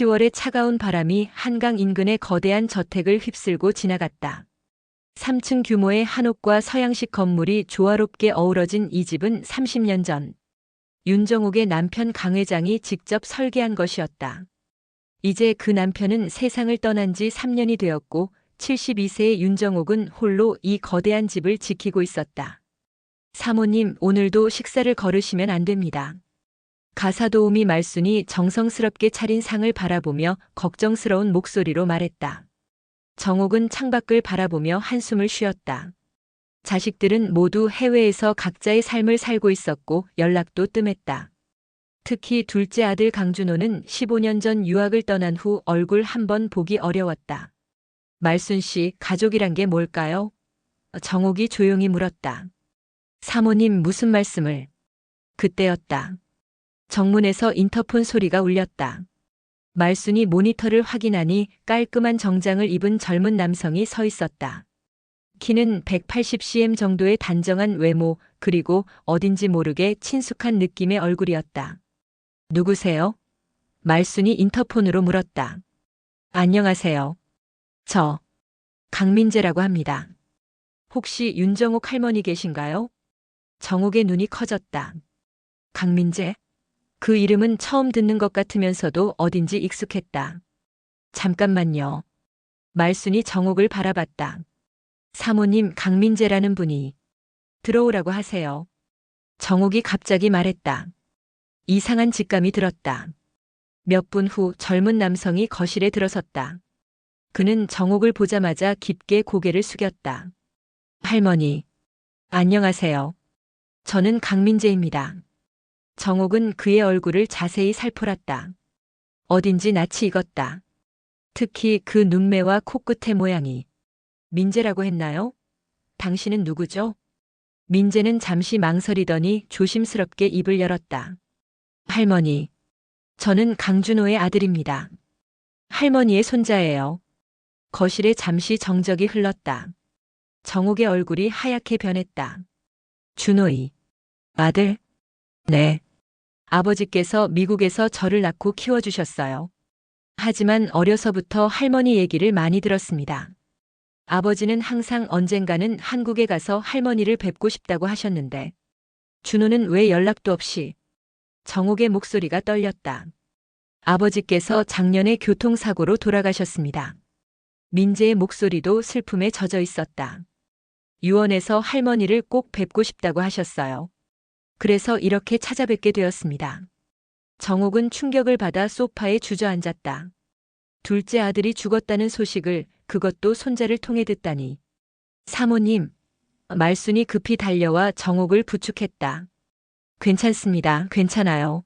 10월의 차가운 바람이 한강 인근의 거대한 저택을 휩쓸고 지나갔다. 3층 규모의 한옥과 서양식 건물이 조화롭게 어우러진 이 집은 30년 전 윤정옥의 남편 강 회장이 직접 설계한 것이었다. 이제 그 남편은 세상을 떠난 지 3년이 되었고 72세의 윤정옥은 홀로 이 거대한 집을 지키고 있었다. 사모님, 오늘도 식사를 거르시면 안 됩니다. 가사도우미 말순이 정성스럽게 차린 상을 바라보며 걱정스러운 목소리로 말했다. 정옥은 창밖을 바라보며 한숨을 쉬었다. 자식들은 모두 해외에서 각자의 삶을 살고 있었고 연락도 뜸했다. 특히 둘째 아들 강준호는 15년 전 유학을 떠난 후 얼굴 한번 보기 어려웠다. 말순 씨, 가족이란 게 뭘까요? 정옥이 조용히 물었다. 사모님, 무슨 말씀을? 그때였다. 정문에서 인터폰 소리가 울렸다. 말순이 모니터를 확인하니 깔끔한 정장을 입은 젊은 남성이 서 있었다. 키는 180cm 정도의 단정한 외모, 그리고 어딘지 모르게 친숙한 느낌의 얼굴이었다. 누구세요? 말순이 인터폰으로 물었다. 안녕하세요. 저 강민재라고 합니다. 혹시 윤정옥 할머니 계신가요? 정옥의 눈이 커졌다. 강민재? 그 이름은 처음 듣는 것 같으면서도 어딘지 익숙했다. 잠깐만요. 말순이 정옥을 바라봤다. 사모님, 강민재라는 분이 들어오라고 하세요. 정옥이 갑자기 말했다. 이상한 직감이 들었다. 몇 분 후 젊은 남성이 거실에 들어섰다. 그는 정옥을 보자마자 깊게 고개를 숙였다. 할머니, 안녕하세요. 저는 강민재입니다. 정옥은 그의 얼굴을 자세히 살펴봤다. 어딘지 낯이 익었다. 특히 그 눈매와 코끝의 모양이. 민재라고 했나요? 당신은 누구죠? 민재는 잠시 망설이더니 조심스럽게 입을 열었다. 할머니, 저는 강준호의 아들입니다. 할머니의 손자예요. 거실에 잠시 정적이 흘렀다. 정옥의 얼굴이 하얗게 변했다. 준호의 아들? 네. 아버지께서 미국에서 저를 낳고 키워주셨어요. 하지만 어려서부터 할머니 얘기를 많이 들었습니다. 아버지는 항상 언젠가는 한국에 가서 할머니를 뵙고 싶다고 하셨는데 준호는 왜 연락도 없이? 정옥의 목소리가 떨렸다. 아버지께서 작년에 교통사고로 돌아가셨습니다. 민재의 목소리도 슬픔에 젖어 있었다. 유언에서 할머니를 꼭 뵙고 싶다고 하셨어요. 그래서 이렇게 찾아뵙게 되었습니다. 정옥은 충격을 받아 소파에 주저앉았다. 둘째 아들이 죽었다는 소식을, 그것도 손자를 통해 듣다니. 사모님, 말순이 급히 달려와 정옥을 부축했다. 괜찮습니다. 괜찮아요.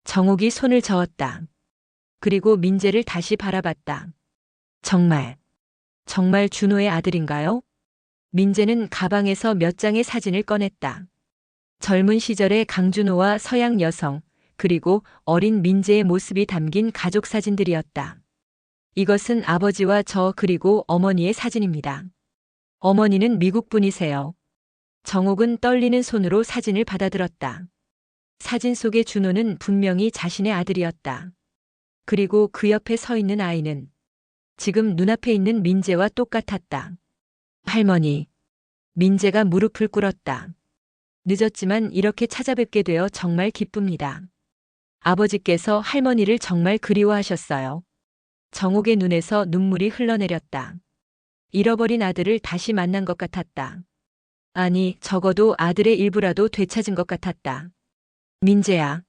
정옥이 손을 저었다. 그리고 민재를 다시 바라봤다. 정말 준호의 아들인가요? 민재는 가방에서 몇 장의 사진을 꺼냈다. 젊은 시절의 강준호와 서양 여성, 그리고 어린 민재의 모습이 담긴 가족 사진들이었다. 이것은 아버지와 저 그리고 어머니의 사진입니다. 어머니는 미국 분이세요. 정옥은 떨리는 손으로 사진을 받아들었다. 사진 속의 준호는 분명히 자신의 아들이었다. 그리고 그 옆에 서 있는 아이는 지금 눈앞에 있는 민재와 똑같았다. 할머니. 민재가 무릎을 꿇었다. 늦었지만 이렇게 찾아뵙게 되어 정말 기쁩니다. 아버지께서 할머니를 정말 그리워하셨어요. 정옥의 눈에서 눈물이 흘러내렸다. 잃어버린 아들을 다시 만난 것 같았다. 아니, 적어도 아들의 일부라도 되찾은 것 같았다. 민재야.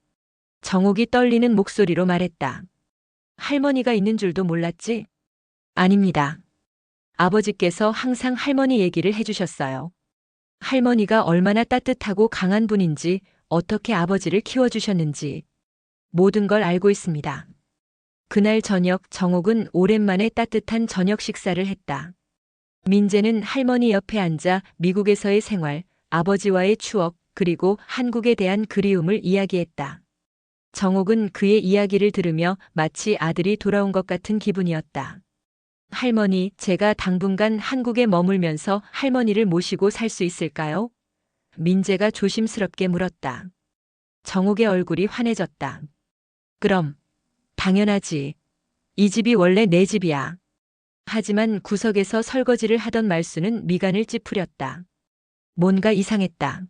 정옥이 떨리는 목소리로 말했다. 할머니가 있는 줄도 몰랐지? 아닙니다. 아버지께서 항상 할머니 얘기를 해주셨어요. 할머니가 얼마나 따뜻하고 강한 분인지, 어떻게 아버지를 키워주셨는지 모든 걸 알고 있습니다. 그날 저녁 정옥은 오랜만에 따뜻한 저녁 식사를 했다. 민재는 할머니 옆에 앉아 미국에서의 생활, 아버지와의 추억, 그리고 한국에 대한 그리움을 이야기했다. 정옥은 그의 이야기를 들으며 마치 아들이 돌아온 것 같은 기분이었다. 할머니, 제가 당분간 한국에 머물면서 할머니를 모시고 살 수 있을까요? 민재가 조심스럽게 물었다. 정옥의 얼굴이 환해졌다. 그럼, 당연하지. 이 집이 원래 내 집이야. 하지만 구석에서 설거지를 하던 말수는 미간을 찌푸렸다. 뭔가 이상했다.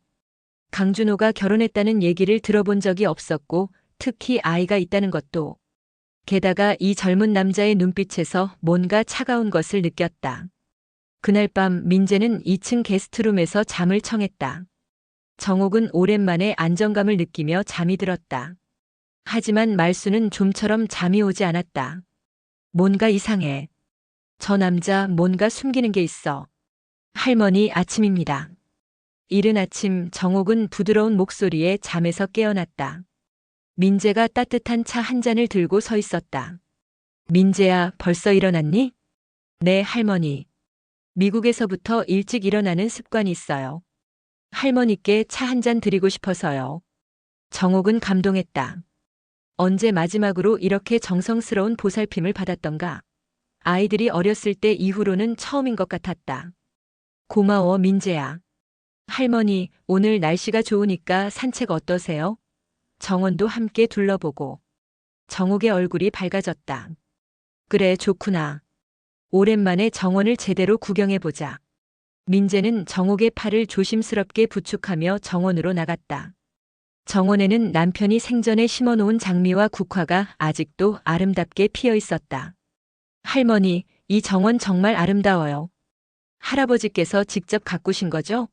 강준호가 결혼했다는 얘기를 들어본 적이 없었고 특히 아이가 있다는 것도. 게다가 이 젊은 남자의 눈빛에서 뭔가 차가운 것을 느꼈다. 그날 밤 민재는 2층 게스트룸에서 잠을 청했다. 정옥은 오랜만에 안정감을 느끼며 잠이 들었다. 하지만 말수는 좀처럼 잠이 오지 않았다. 뭔가 이상해. 저 남자 뭔가 숨기는 게 있어. 할머니 아침입니다. 이른 아침 정옥은 부드러운 목소리에 잠에서 깨어났다. 민재가 따뜻한 차 한 잔을 들고 서 있었다. 민재야, 벌써 일어났니? 네, 할머니. 미국에서부터 일찍 일어나는 습관이 있어요. 할머니께 차 한 잔 드리고 싶어서요. 정옥은 감동했다. 언제 마지막으로 이렇게 정성스러운 보살핌을 받았던가? 아이들이 어렸을 때 이후로는 처음인 것 같았다. 고마워, 민재야. 할머니, 오늘 날씨가 좋으니까 산책 어떠세요? 정원도 함께 둘러보고. 정옥의 얼굴이 밝아졌다. 그래, 좋구나. 오랜만에 정원을 제대로 구경해보자. 민재는 정옥의 팔을 조심스럽게 부축하며 정원으로 나갔다. 정원에는 남편이 생전에 심어놓은 장미와 국화가 아직도 아름답게 피어 있었다. 할머니, 이 정원 정말 아름다워요. 할아버지께서 직접 가꾸신 거죠?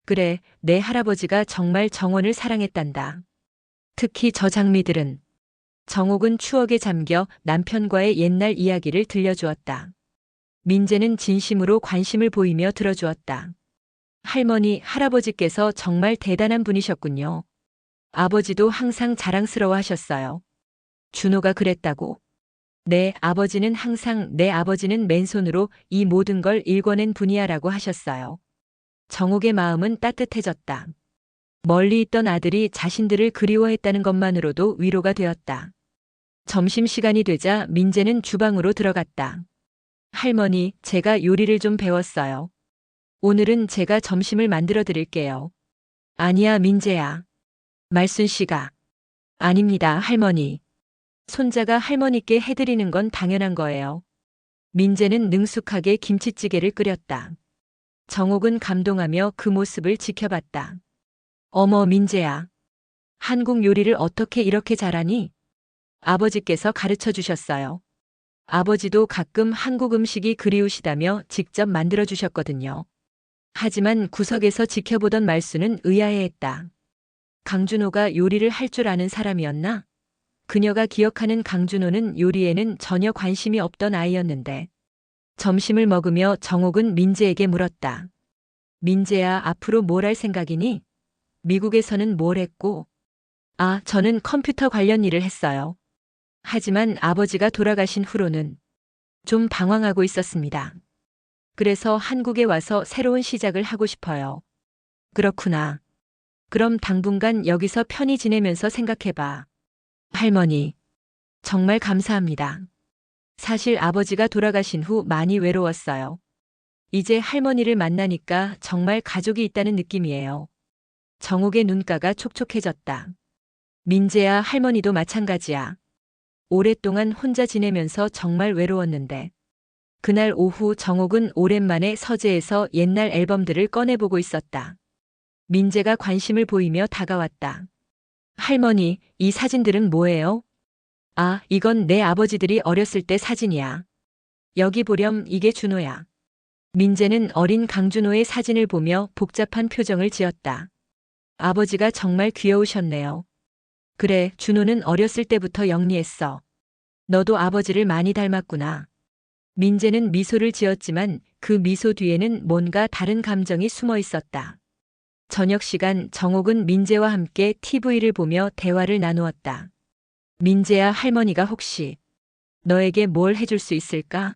그래, 내 할아버지가 정말 정원을 사랑했단다. 특히 저 장미들은. 정옥은 추억에 잠겨 남편과의 옛날 이야기를 들려주었다. 민재는 진심으로 관심을 보이며 들어주었다. 할머니, 할아버지께서 정말 대단한 분이셨군요. 아버지도 항상 자랑스러워 하셨어요. 준호가 그랬다고? 내 아버지는 맨손으로 이 모든 걸 일궈낸 분이야라고 하셨어요. 정옥의 마음은 따뜻해졌다. 멀리 있던 아들이 자신들을 그리워했다는 것만으로도 위로가 되었다. 점심시간이 되자 민재는 주방으로 들어갔다. 할머니, 제가 요리를 좀 배웠어요. 오늘은 제가 점심을 만들어 드릴게요. 아니야, 민재야. 말순 씨가. 아닙니다, 할머니. 손자가 할머니께 해드리는 건 당연한 거예요. 민재는 능숙하게 김치찌개를 끓였다. 정옥은 감동하며 그 모습을 지켜봤다. 어머, 민재야. 한국 요리를 어떻게 이렇게 잘하니? 아버지께서 가르쳐 주셨어요. 아버지도 가끔 한국 음식이 그리우시다며 직접 만들어 주셨거든요. 하지만 구석에서 지켜보던 말수는 의아해했다. 강준호가 요리를 할 줄 아는 사람이었나? 그녀가 기억하는 강준호는 요리에는 전혀 관심이 없던 아이였는데. 점심을 먹으며 정옥은 민재에게 물었다. 민재야, 앞으로 뭘 할 생각이니? 미국에서는 뭘 했고? 아, 저는 컴퓨터 관련 일을 했어요. 하지만 아버지가 돌아가신 후로는 좀 방황하고 있었습니다. 그래서 한국에 와서 새로운 시작을 하고 싶어요. 그렇구나. 그럼 당분간 여기서 편히 지내면서 생각해봐. 할머니, 정말 감사합니다. 사실 아버지가 돌아가신 후 많이 외로웠어요. 이제 할머니를 만나니까 정말 가족이 있다는 느낌이에요. 정옥의 눈가가 촉촉해졌다. 민재야, 할머니도 마찬가지야. 오랫동안 혼자 지내면서 정말 외로웠는데. 그날 오후 정옥은 오랜만에 서재에서 옛날 앨범들을 꺼내보고 있었다. 민재가 관심을 보이며 다가왔다. 할머니, 이 사진들은 뭐예요? 아, 이건 내 아버지들이 어렸을 때 사진이야. 여기 보렴, 이게 준호야. 민재는 어린 강준호의 사진을 보며 복잡한 표정을 지었다. 아버지가 정말 귀여우셨네요. 그래, 준호는 어렸을 때부터 영리했어. 너도 아버지를 많이 닮았구나. 민재는 미소를 지었지만 그 미소 뒤에는 뭔가 다른 감정이 숨어 있었다. 저녁 시간 정옥은 민재와 함께 TV를 보며 대화를 나누었다. 민재야, 할머니가 혹시 너에게 뭘 해줄 수 있을까?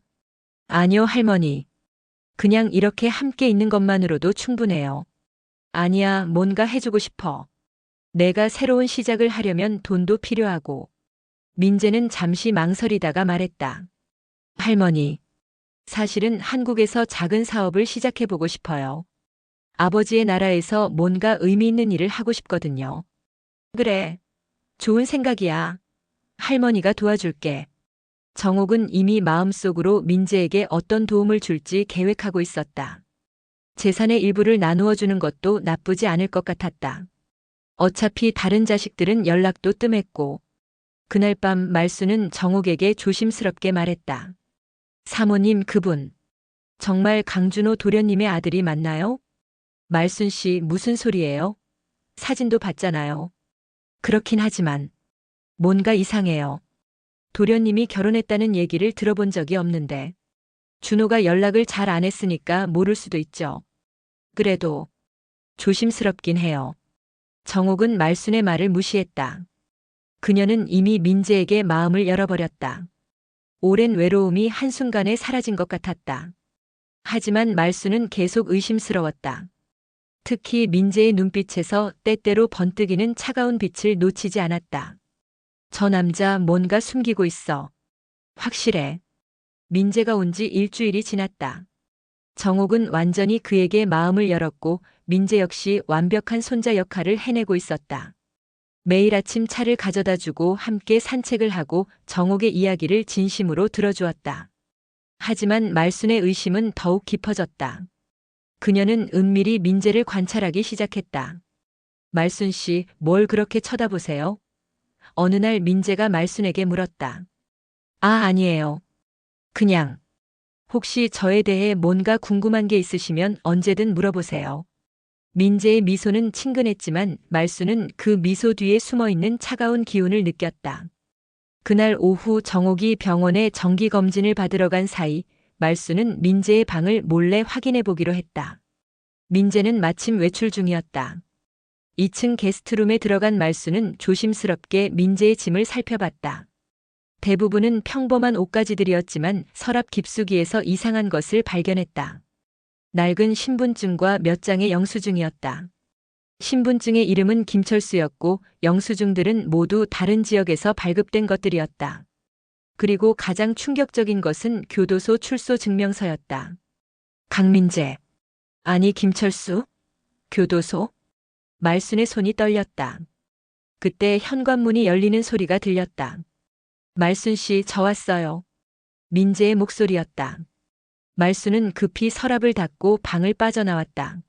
아니요, 할머니. 그냥 이렇게 함께 있는 것만으로도 충분해요. 아니야, 뭔가 해주고 싶어. 내가 새로운 시작을 하려면 돈도 필요하고. 민재는 잠시 망설이다가 말했다. 할머니, 사실은 한국에서 작은 사업을 시작해보고 싶어요. 아버지의 나라에서 뭔가 의미 있는 일을 하고 싶거든요. 그래, 좋은 생각이야. 할머니가 도와줄게. 정옥은 이미 마음속으로 민재에게 어떤 도움을 줄지 계획하고 있었다. 재산의 일부를 나누어 주는 것도 나쁘지 않을 것 같았다. 어차피 다른 자식들은 연락도 뜸했고, 그날 밤 말수는 정옥에게 조심스럽게 말했다. 사모님, 그분 정말 강준호 도련님의 아들이 맞나요? 말순 씨, 무슨 소리예요? 사진도 봤잖아요. 그렇긴 하지만 뭔가 이상해요. 도련님이 결혼했다는 얘기를 들어본 적이 없는데 준호가 연락을 잘 안 했으니까 모를 수도 있죠. 그래도 조심스럽긴 해요. 정옥은 말순의 말을 무시했다. 그녀는 이미 민재에게 마음을 열어버렸다. 오랜 외로움이 한순간에 사라진 것 같았다. 하지만 말순은 계속 의심스러웠다. 특히 민재의 눈빛에서 때때로 번뜩이는 차가운 빛을 놓치지 않았다. 저 남자 뭔가 숨기고 있어. 확실해. 민재가 온 지 일주일이 지났다. 정옥은 완전히 그에게 마음을 열었고 민재 역시 완벽한 손자 역할을 해내고 있었다. 매일 아침 차를 가져다 주고 함께 산책을 하고 정옥의 이야기를 진심으로 들어주었다. 하지만 말순의 의심은 더욱 깊어졌다. 그녀는 은밀히 민재를 관찰하기 시작했다. 말순 씨, 뭘 그렇게 쳐다보세요? 어느 날 민재가 말순에게 물었다. 아, 아니에요. 그냥. 혹시 저에 대해 뭔가 궁금한 게 있으시면 언제든 물어보세요. 민재의 미소는 친근했지만 말순은 그 미소 뒤에 숨어있는 차가운 기운을 느꼈다. 그날 오후 정옥이 병원에 정기검진을 받으러 간 사이 말순은 민재의 방을 몰래 확인해 보기로 했다. 민재는 마침 외출 중이었다. 2층 게스트룸에 들어간 말순은 조심스럽게 민재의 짐을 살펴봤다. 대부분은 평범한 옷가지들이었지만 서랍 깊숙이에서 이상한 것을 발견했다. 낡은 신분증과 몇 장의 영수증이었다. 신분증의 이름은 김철수였고 영수증들은 모두 다른 지역에서 발급된 것들이었다. 그리고 가장 충격적인 것은 교도소 출소 증명서였다. 강민재. 아니 김철수? 교도소? 말순의 손이 떨렸다. 그때 현관문이 열리는 소리가 들렸다. 말순 씨, 저 왔어요. 민재의 목소리였다. 말순은 급히 서랍을 닫고 방을 빠져나왔다.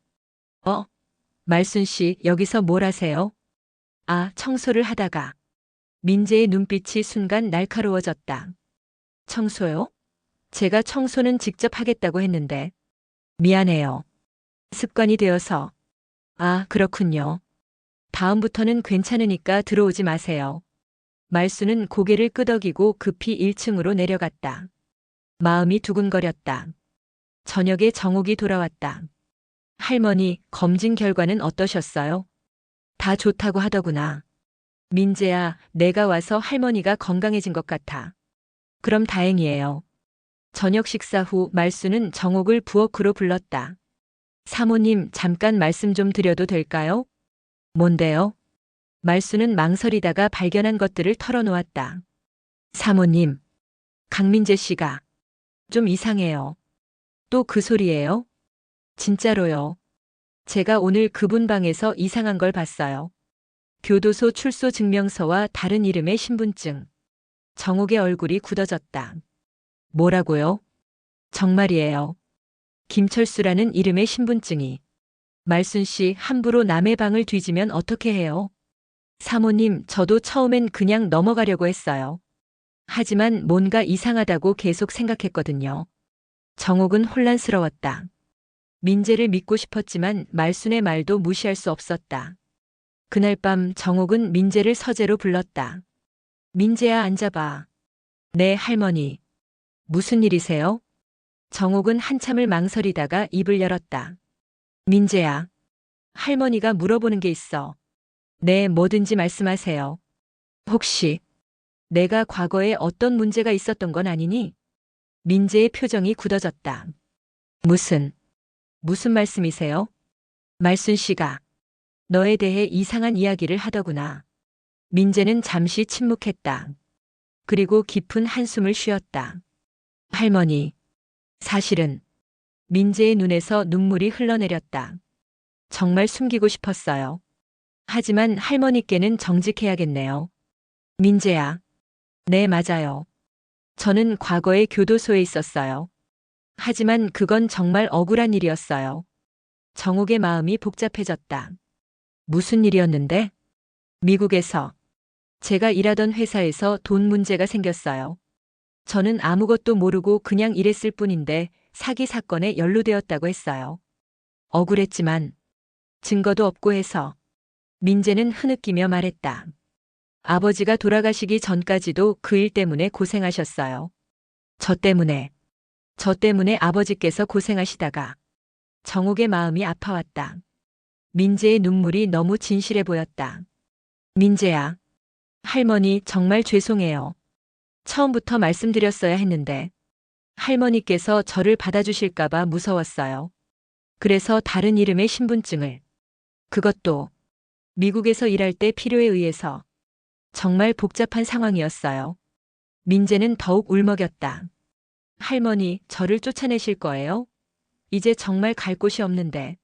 말순 씨, 여기서 뭘 하세요? 아, 청소를 하다가. 민재의 눈빛이 순간 날카로워졌다. 청소요? 제가 청소는 직접 하겠다고 했는데. 미안해요. 습관이 되어서. 아, 그렇군요. 다음부터는 괜찮으니까 들어오지 마세요. 말순은 고개를 끄덕이고 급히 1층으로 내려갔다. 마음이 두근거렸다. 저녁에 정옥이 돌아왔다. 할머니, 검진 결과는 어떠셨어요? 다 좋다고 하더구나. 민재야, 내가 와서 할머니가 건강해진 것 같아. 그럼 다행이에요. 저녁 식사 후 말순은 정옥을 부엌으로 불렀다. 사모님, 잠깐 말씀 좀 드려도 될까요? 뭔데요? 말순은 망설이다가 발견한 것들을 털어놓았다. 사모님, 강민재 씨가 좀 이상해요. 또 그 소리예요? 진짜로요. 제가 오늘 그분 방에서 이상한 걸 봤어요. 교도소 출소 증명서와 다른 이름의 신분증. 정옥의 얼굴이 굳어졌다. 뭐라고요? 정말이에요. 김철수라는 이름의 신분증이. 말순 씨, 함부로 남의 방을 뒤지면 어떻게 해요? 사모님, 저도 처음엔 그냥 넘어가려고 했어요. 하지만 뭔가 이상하다고 계속 생각했거든요. 정옥은 혼란스러웠다. 민재를 믿고 싶었지만 말순의 말도 무시할 수 없었다. 그날 밤 정옥은 민재를 서재로 불렀다. 민재야, 앉아봐. 네, 할머니. 무슨 일이세요? 정옥은 한참을 망설이다가 입을 열었다. 민재야, 할머니가 물어보는 게 있어. 네, 뭐든지 말씀하세요. 혹시 내가 과거에 어떤 문제가 있었던 건 아니니? 민재의 표정이 굳어졌다. 무슨 말씀이세요? 말순 씨가 너에 대해 이상한 이야기를 하더구나. 민재는 잠시 침묵했다. 그리고 깊은 한숨을 쉬었다. 할머니, 사실은 민재의 눈에서 눈물이 흘러내렸다. 정말 숨기고 싶었어요. 하지만 할머니께는 정직해야겠네요. 민재야. 네, 맞아요. 저는 과거에 교도소에 있었어요. 하지만 그건 정말 억울한 일이었어요. 정옥의 마음이 복잡해졌다. 무슨 일이었는데? 미국에서 제가 일하던 회사에서 돈 문제가 생겼어요. 저는 아무것도 모르고 그냥 일했을 뿐인데 사기 사건에 연루되었다고 했어요. 억울했지만 증거도 없고 해서 민재는 흐느끼며 말했다. 아버지가 돌아가시기 전까지도 그 일 때문에 고생하셨어요. 저 때문에 아버지께서 고생하시다가 정옥의 마음이 아파왔다. 민재의 눈물이 너무 진실해 보였다. 민재야, 할머니 정말 죄송해요. 처음부터 말씀드렸어야 했는데 할머니께서 저를 받아주실까봐 무서웠어요. 그래서 다른 이름의 신분증을, 그것도 미국에서 일할 때 필요에 의해서. 정말 복잡한 상황이었어요. 민재는 더욱 울먹였다. 할머니, 저를 쫓아내실 거예요? 이제 정말 갈 곳이 없는데.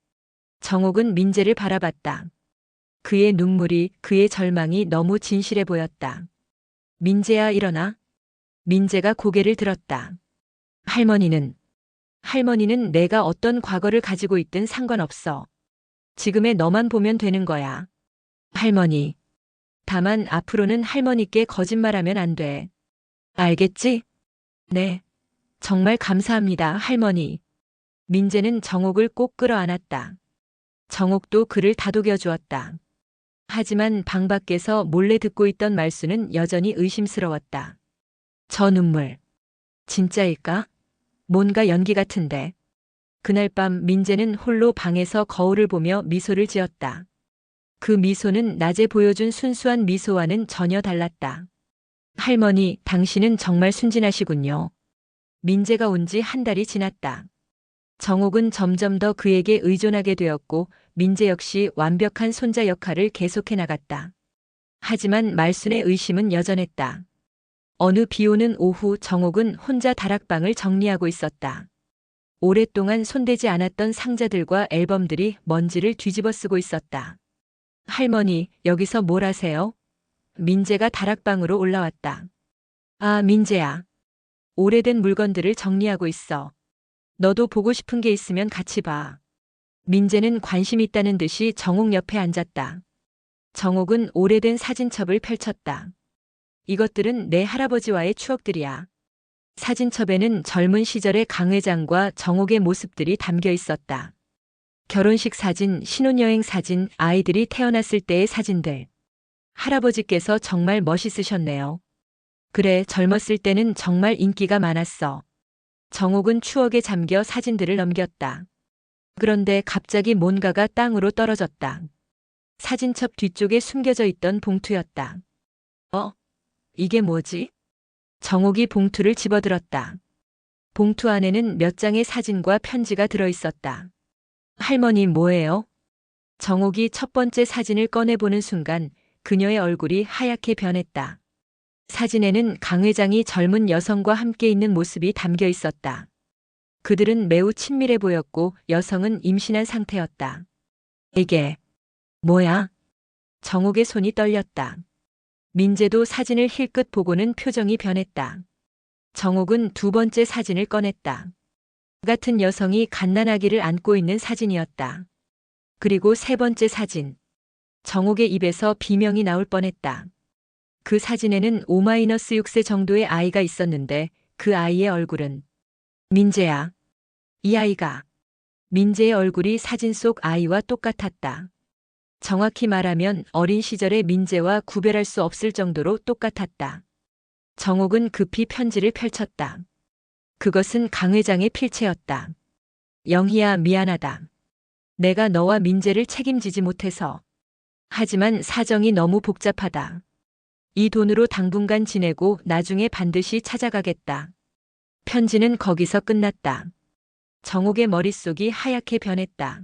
정옥은 민재를 바라봤다. 그의 눈물이, 그의 절망이 너무 진실해 보였다. 민재야, 일어나. 민재가 고개를 들었다. 할머니는 내가 어떤 과거를 가지고 있든 상관없어. 지금의 너만 보면 되는 거야. 할머니. 다만 앞으로는 할머니께 거짓말하면 안 돼. 알겠지? 네. 정말 감사합니다, 할머니. 민재는 정옥을 꼭 끌어안았다. 정옥도 그를 다독여 주었다. 하지만 방 밖에서 몰래 듣고 있던 말수는 여전히 의심스러웠다. 저 눈물. 진짜일까? 뭔가 연기 같은데. 그날 밤 민재는 홀로 방에서 거울을 보며 미소를 지었다. 그 미소는 낮에 보여준 순수한 미소와는 전혀 달랐다. 할머니, 당신은 정말 순진하시군요. 민재가 온 지 한 달이 지났다. 정옥은 점점 더 그에게 의존하게 되었고 민재 역시 완벽한 손자 역할을 계속해 나갔다. 하지만 말순의 의심은 여전했다. 어느 비오는 오후 정옥은 혼자 다락방을 정리하고 있었다. 오랫동안 손대지 않았던 상자들과 앨범들이 먼지를 뒤집어 쓰고 있었다. 할머니, 여기서 뭘 하세요? 민재가 다락방으로 올라왔다. 아, 민재야. 오래된 물건들을 정리하고 있어. 너도 보고 싶은 게 있으면 같이 봐. 민재는 관심 있다는 듯이 정옥 옆에 앉았다. 정옥은 오래된 사진첩을 펼쳤다. 이것들은 내 할아버지와의 추억들이야. 사진첩에는 젊은 시절의 강 회장과 정옥의 모습들이 담겨 있었다. 결혼식 사진, 신혼여행 사진, 아이들이 태어났을 때의 사진들. 할아버지께서 정말 멋있으셨네요. 그래, 젊었을 때는 정말 인기가 많았어. 정옥은 추억에 잠겨 사진들을 넘겼다. 그런데 갑자기 뭔가가 땅으로 떨어졌다. 사진첩 뒤쪽에 숨겨져 있던 봉투였다. 이게 뭐지? 정옥이 봉투를 집어들었다. 봉투 안에는 몇 장의 사진과 편지가 들어있었다. 할머니, 뭐예요? 정옥이 첫 번째 사진을 꺼내보는 순간 그녀의 얼굴이 하얗게 변했다. 사진에는 강 회장이 젊은 여성과 함께 있는 모습이 담겨 있었다. 그들은 매우 친밀해 보였고 여성은 임신한 상태였다. 이게 뭐야? 정옥의 손이 떨렸다. 민재도 사진을 힐끗 보고는 표정이 변했다. 정옥은 두 번째 사진을 꺼냈다. 같은 여성이 갓난아기를 안고 있는 사진이었다. 그리고 세 번째 사진. 정옥의 입에서 비명이 나올 뻔했다. 그 사진에는 5-6세 정도의 아이가 있었는데 그 아이의 얼굴은 민재야. 이 아이가. 민재의 얼굴이 사진 속 아이와 똑같았다. 정확히 말하면 어린 시절의 민재와 구별할 수 없을 정도로 똑같았다. 정옥은 급히 편지를 펼쳤다. 그것은 강 회장의 필체였다. 영희야, 미안하다. 내가 너와 민재를 책임지지 못해서. 하지만 사정이 너무 복잡하다. 이 돈으로 당분간 지내고 나중에 반드시 찾아가겠다. 편지는 거기서 끝났다. 정옥의 머릿속이 하얗게 변했다.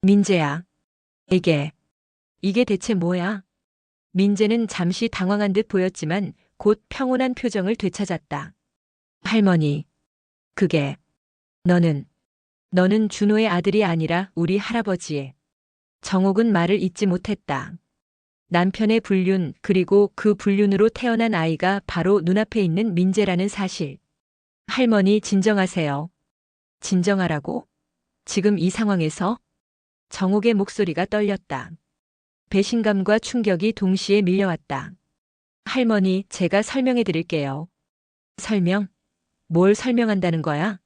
민재야. 이게 대체 뭐야? 민재는 잠시 당황한 듯 보였지만 곧 평온한 표정을 되찾았다. 할머니. 그게. 너는 준호의 아들이 아니라 우리 할아버지의. 정옥은 말을 잇지 못했다. 남편의 불륜 그리고 그 불륜으로 태어난 아이가 바로 눈앞에 있는 민재라는 사실. 할머니 진정하세요. 진정하라고? 지금 이 상황에서? 정옥의 목소리가 떨렸다. 배신감과 충격이 동시에 밀려왔다. 할머니, 제가 설명해 드릴게요. 설명? 뭘 설명한다는 거야?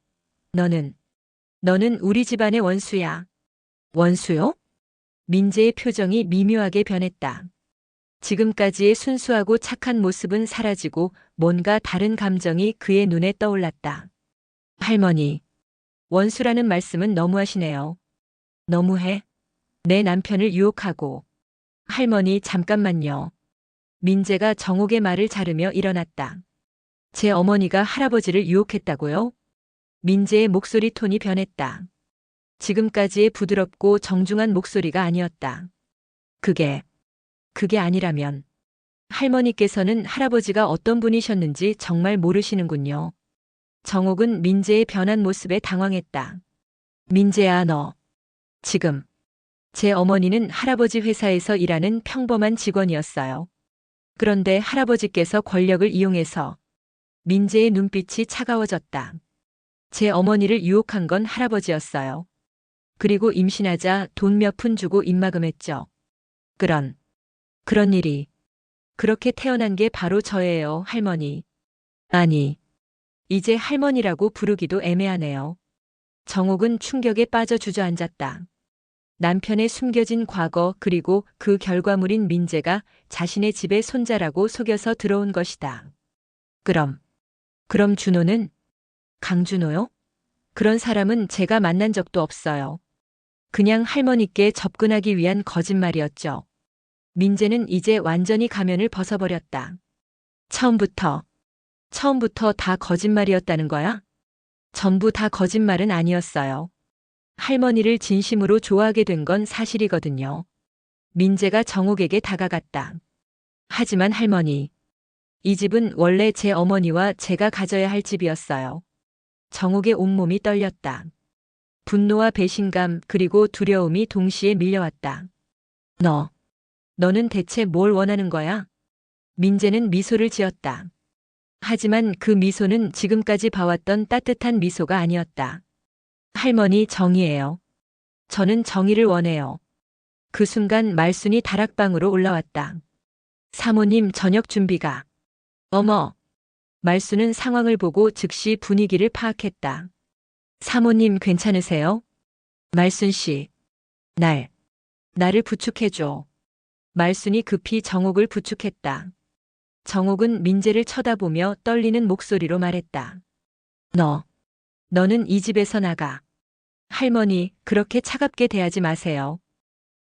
너는 우리 집안의 원수야. 원수요? 민재의 표정이 미묘하게 변했다. 지금까지의 순수하고 착한 모습은 사라지고 뭔가 다른 감정이 그의 눈에 떠올랐다. 할머니, 원수라는 말씀은 너무하시네요. 너무해? 내 남편을 유혹하고. 할머니, 잠깐만요. 민재가 정옥의 말을 자르며 일어났다. 제 어머니가 할아버지를 유혹했다고요? 민재의 목소리 톤이 변했다. 지금까지의 부드럽고 정중한 목소리가 아니었다. 그게 아니라면 할머니께서는 할아버지가 어떤 분이셨는지 정말 모르시는군요. 정옥은 민재의 변한 모습에 당황했다. 민재야, 너 지금. 제 어머니는 할아버지 회사에서 일하는 평범한 직원이었어요. 그런데 할아버지께서 권력을 이용해서. 민재의 눈빛이 차가워졌다. 제 어머니를 유혹한 건 할아버지였어요. 그리고 임신하자 돈 몇 푼 주고 입막음했죠. 그런 일이. 그렇게 태어난 게 바로 저예요, 할머니. 아니, 이제 할머니라고 부르기도 애매하네요. 정옥은 충격에 빠져 주저앉았다. 남편의 숨겨진 과거 그리고 그 결과물인 민재가 자신의 집에 손자라고 속여서 들어온 것이다. 그럼 준호는? 강준호요? 그런 사람은 제가 만난 적도 없어요. 그냥 할머니께 접근하기 위한 거짓말이었죠. 민재는 이제 완전히 가면을 벗어버렸다. 처음부터 다 거짓말이었다는 거야? 전부 다 거짓말은 아니었어요. 할머니를 진심으로 좋아하게 된 건 사실이거든요. 민재가 정옥에게 다가갔다. 하지만 할머니, 이 집은 원래 제 어머니와 제가 가져야 할 집이었어요. 정옥의 온몸이 떨렸다. 분노와 배신감 그리고 두려움이 동시에 밀려왔다. 너는 대체 뭘 원하는 거야? 민재는 미소를 지었다. 하지만 그 미소는 지금까지 봐왔던 따뜻한 미소가 아니었다. 할머니, 정의예요. 저는 정의를 원해요. 그 순간 말순이 다락방으로 올라왔다. 사모님, 저녁 준비가. 어머. 말순은 상황을 보고 즉시 분위기를 파악했다. 사모님, 괜찮으세요? 말순 씨. 나를 부축해줘. 말순이 급히 정옥을 부축했다. 정옥은 민재를 쳐다보며 떨리는 목소리로 말했다. 너는 이 집에서 나가. 할머니, 그렇게 차갑게 대하지 마세요.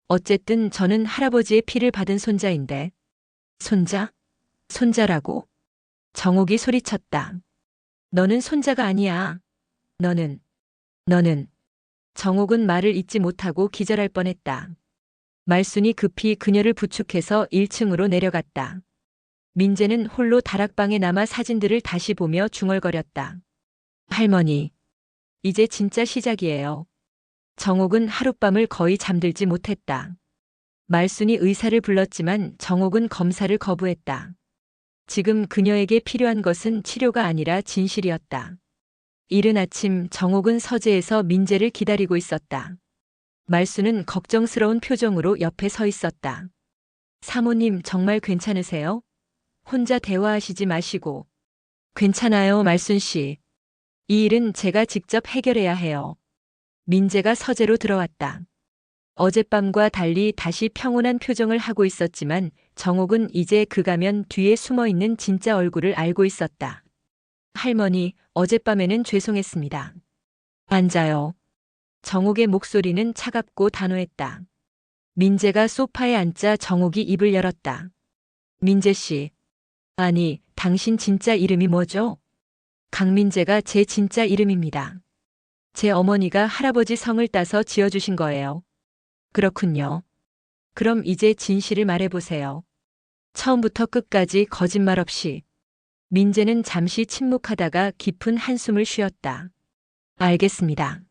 어쨌든 저는 할아버지의 피를 받은 손자인데. 손자? 손자라고? 정옥이 소리쳤다. 너는 손자가 아니야. 너는. 정옥은 말을 잇지 못하고 기절할 뻔했다. 말순이 급히 그녀를 부축해서 1층으로 내려갔다. 민재는 홀로 다락방에 남아 사진들을 다시 보며 중얼거렸다. 할머니, 이제 진짜 시작이에요. 정옥은 하룻밤을 거의 잠들지 못했다. 말순이 의사를 불렀지만 정옥은 검사를 거부했다. 지금 그녀에게 필요한 것은 치료가 아니라 진실이었다. 이른 아침 정옥은 서재에서 민재를 기다리고 있었다. 말순은 걱정스러운 표정으로 옆에 서 있었다. 사모님, 정말 괜찮으세요? 혼자 대화하시지 마시고. 괜찮아요, 말순 씨. 이 일은 제가 직접 해결해야 해요. 민재가 서재로 들어왔다. 어젯밤과 달리 다시 평온한 표정을 하고 있었지만 정옥은 이제 그 가면 뒤에 숨어 있는 진짜 얼굴을 알고 있었다. 할머니, 어젯밤에는 죄송했습니다. 앉아요. 정옥의 목소리는 차갑고 단호했다. 민재가 소파에 앉자 정옥이 입을 열었다. 민재 씨. 아니, 당신 진짜 이름이 뭐죠? 강민재가 제 진짜 이름입니다. 제 어머니가 할아버지 성을 따서 지어주신 거예요. 그렇군요. 그럼 이제 진실을 말해보세요. 처음부터 끝까지 거짓말 없이. 민재는 잠시 침묵하다가 깊은 한숨을 쉬었다. 알겠습니다.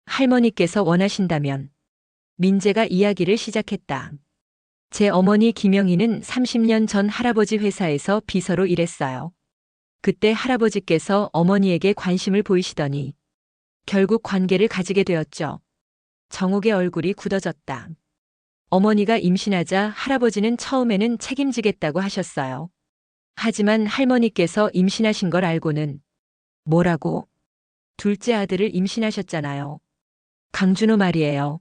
할머니께서 원하신다면. 민재가 이야기를 시작했다. 제 어머니 김영희는 30년 전 할아버지 회사에서 비서로 일했어요. 그때 할아버지께서 어머니에게 관심을 보이시더니 결국 관계를 가지게 되었죠. 정옥의 얼굴이 굳어졌다. 어머니가 임신하자 할아버지는 처음에는 책임지겠다고 하셨어요. 하지만 할머니께서 임신하신 걸 알고는 뭐라고? 둘째 아들을 임신하셨잖아요. 강준호 말이에요.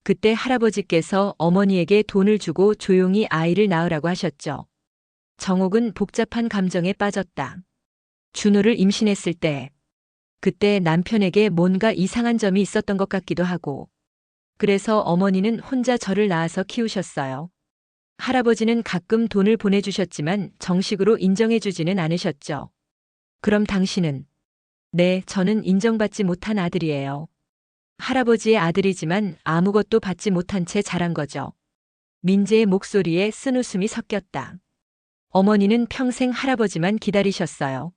그때 할아버지께서 어머니에게 돈을 주고 조용히 아이를 낳으라고 하셨죠. 정옥은 복잡한 감정에 빠졌다. 준호를 임신했을 때, 그때 남편에게 뭔가 이상한 점이 있었던 것 같기도 하고, 그래서 어머니는 혼자 저를 낳아서 키우셨어요. 할아버지는 가끔 돈을 보내주셨지만 정식으로 인정해주지는 않으셨죠. 그럼 당신은? 네, 저는 인정받지 못한 아들이에요. 할아버지의 아들이지만 아무것도 받지 못한 채 자란 거죠. 민재의 목소리에 쓴웃음이 섞였다. 어머니는 평생 할아버지만 기다리셨어요.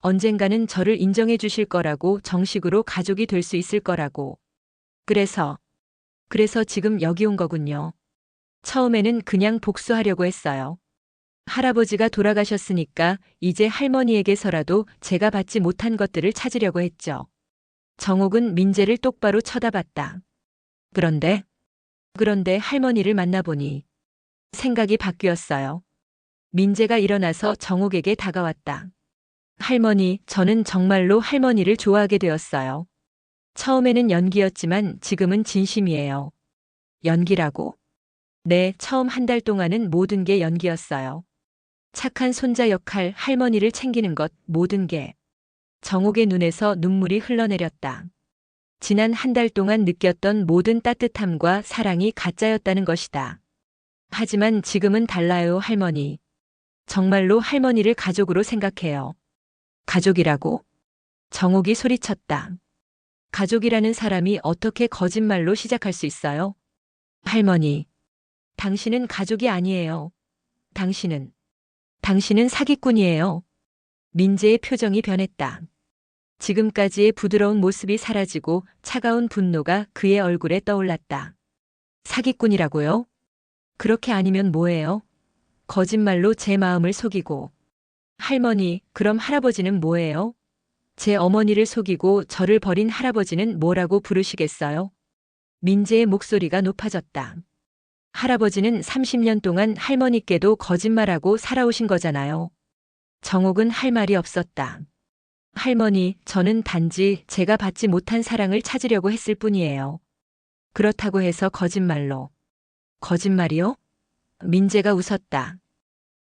언젠가는 저를 인정해 주실 거라고, 정식으로 가족이 될 수 있을 거라고. 그래서 지금 여기 온 거군요. 처음에는 그냥 복수하려고 했어요. 할아버지가 돌아가셨으니까 이제 할머니에게서라도 제가 받지 못한 것들을 찾으려고 했죠. 정옥은 민재를 똑바로 쳐다봤다. 그런데 할머니를 만나보니 생각이 바뀌었어요. 민재가 일어나서 정옥에게 다가왔다. 할머니, 저는 정말로 할머니를 좋아하게 되었어요. 처음에는 연기였지만 지금은 진심이에요. 연기라고? 네, 처음 한 달 동안은 모든 게 연기였어요. 착한 손자 역할, 할머니를 챙기는 것, 모든 게. 정옥의 눈에서 눈물이 흘러내렸다. 지난 한 달 동안 느꼈던 모든 따뜻함과 사랑이 가짜였다는 것이다. 하지만 지금은 달라요, 할머니. 정말로 할머니를 가족으로 생각해요. 가족이라고? 정옥이 소리쳤다. 가족이라는 사람이 어떻게 거짓말로 시작할 수 있어요? 할머니, 당신은 가족이 아니에요. 당신은 사기꾼이에요. 민재의 표정이 변했다. 지금까지의 부드러운 모습이 사라지고 차가운 분노가 그의 얼굴에 떠올랐다. 사기꾼이라고요? 그렇게 아니면 뭐예요? 거짓말로 제 마음을 속이고. 할머니, 그럼 할아버지는 뭐예요? 제 어머니를 속이고 저를 버린 할아버지는 뭐라고 부르시겠어요? 민재의 목소리가 높아졌다. 할아버지는 30년 동안 할머니께도 거짓말하고 살아오신 거잖아요. 정옥은 할 말이 없었다. 할머니, 저는 단지 제가 받지 못한 사랑을 찾으려고 했을 뿐이에요. 그렇다고 해서 거짓말로. 거짓말이요? 민재가 웃었다.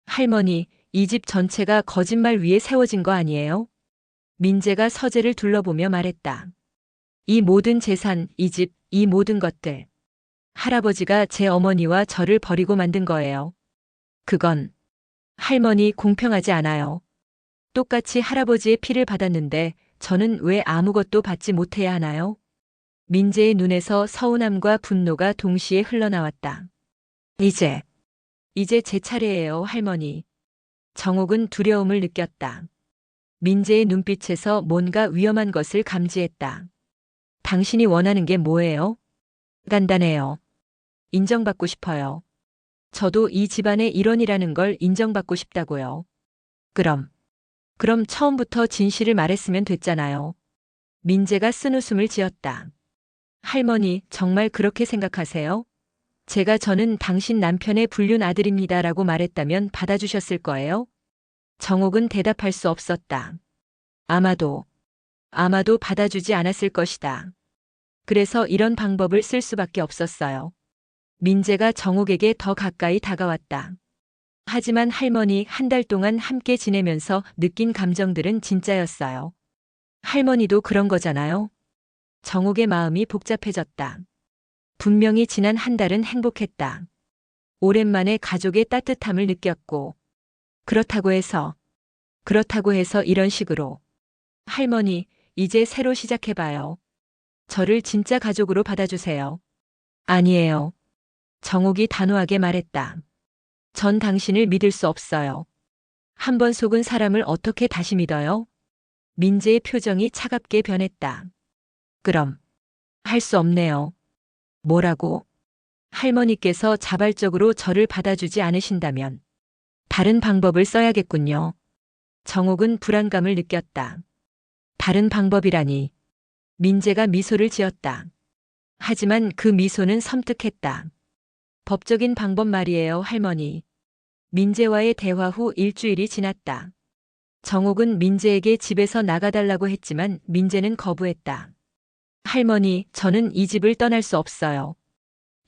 할머니, 이 집 전체가 거짓말 위에 세워진 거 아니에요? 민재가 서재를 둘러보며 말했다. 이 모든 재산, 이 집, 이 모든 것들. 할아버지가 제 어머니와 저를 버리고 만든 거예요. 그건 할머니, 공평하지 않아요. 똑같이 할아버지의 피를 받았는데 저는 왜 아무것도 받지 못해야 하나요? 민재의 눈에서 서운함과 분노가 동시에 흘러나왔다. 이제 제 차례예요, 할머니. 정옥은 두려움을 느꼈다. 민재의 눈빛에서 뭔가 위험한 것을 감지했다. 당신이 원하는 게 뭐예요? 간단해요. 인정받고 싶어요. 저도 이 집안의 일원이라는 걸 인정받고 싶다고요. 그럼 처음부터 진실을 말했으면 됐잖아요. 민재가 쓴웃음을 지었다. 할머니, 정말 그렇게 생각하세요? 저는 당신 남편의 불륜 아들입니다라고 말했다면 받아주셨을 거예요? 정옥은 대답할 수 없었다. 아마도 받아주지 않았을 것이다. 그래서 이런 방법을 쓸 수밖에 없었어요. 민재가 정옥에게 더 가까이 다가왔다. 하지만 할머니, 한 달 동안 함께 지내면서 느낀 감정들은 진짜였어요. 할머니도 그런 거잖아요. 정옥의 마음이 복잡해졌다. 분명히 지난 한 달은 행복했다. 오랜만에 가족의 따뜻함을 느꼈고. 그렇다고 해서 이런 식으로. 할머니, 이제 새로 시작해봐요. 저를 진짜 가족으로 받아주세요. 아니에요. 정옥이 단호하게 말했다. 전 당신을 믿을 수 없어요. 한 번 속은 사람을 어떻게 다시 믿어요? 민재의 표정이 차갑게 변했다. 그럼 할 수 없네요. 뭐라고? 할머니께서 자발적으로 저를 받아주지 않으신다면 다른 방법을 써야겠군요. 정옥은 불안감을 느꼈다. 다른 방법이라니. 민재가 미소를 지었다. 하지만 그 미소는 섬뜩했다. 법적인 방법 말이에요, 할머니. 민재와의 대화 후 일주일이 지났다. 정옥은 민재에게 집에서 나가달라고 했지만 민재는 거부했다. 할머니, 저는 이 집을 떠날 수 없어요.